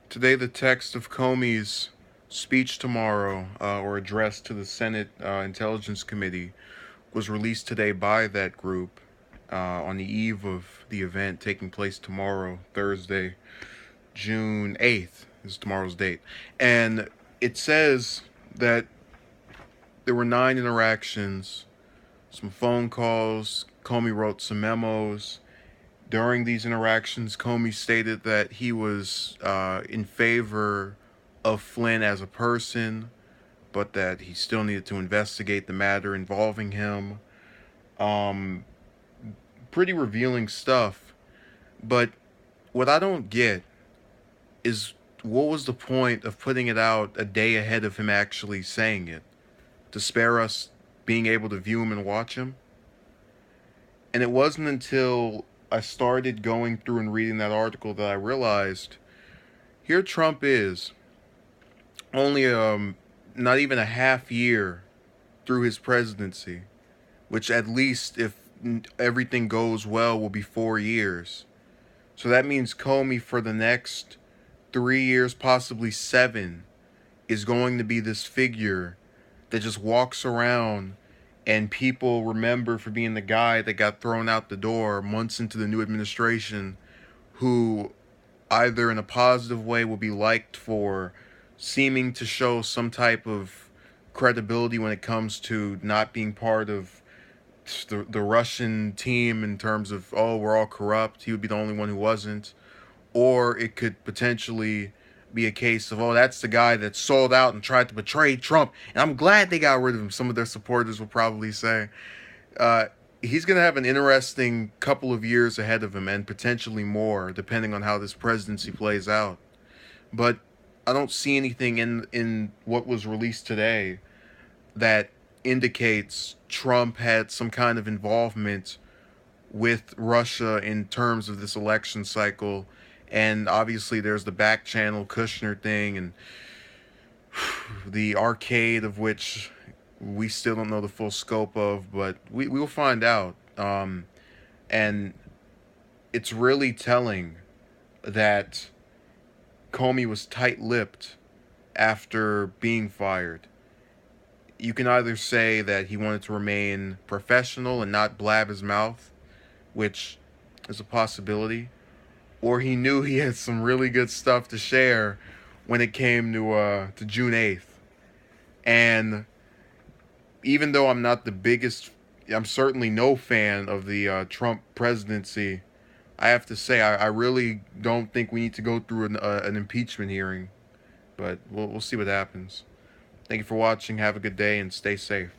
Today, the text of Comey's speech tomorrow, or address to the Senate Intelligence Committee, was released today by that group on the eve of the event taking place tomorrow, Thursday, June 8th, is tomorrow's date. And it says that there were 9 interactions, some phone calls. Comey wrote some memos. During these interactions, Comey stated that he was in favor of Flynn as a person, but that he still needed to investigate the matter involving him. Um, Pretty revealing stuff. But what I don't get is what was the point of putting it out a day ahead of him actually saying it? To spare us being able to view him and watch him? And it wasn't until I started going through and reading that article that I realized here Trump is, only not even a half year through his presidency, which at least if everything goes well will be 4 years. So that means Comey for the next 3 years, possibly 7, is going to be this figure that just walks around and people remember for being the guy that got thrown out the door months into the new administration, who either in a positive way will be liked for seeming to show some type of credibility when it comes to not being part of the Russian team in terms of, oh, we're all corrupt. He would be the only one who wasn't. Or it could potentially be a case of, oh, that's the guy that sold out and tried to betray Trump. And I'm glad they got rid of him. Some of their supporters will probably say. Uh, he's going to have an interesting couple of years ahead of him, and potentially more, depending on how this presidency plays out. But I don't see anything in what was released today that indicates Trump had some kind of involvement with Russia in terms of this election cycle. And obviously there's the back channel Kushner thing and the arcade, of which we still don't know the full scope of, but we will find out. And it's really telling that Comey was tight-lipped after being fired. You can either say that he wanted to remain professional and not blab his mouth, which is a possibility, or he knew he had some really good stuff to share when it came to June 8th. And even though I'm not the biggest, I'm certainly no fan of the Trump presidency, I have to say I really don't think we need to go through an impeachment hearing. But we'll see what happens. Thank you for watching. Have a good day and stay safe.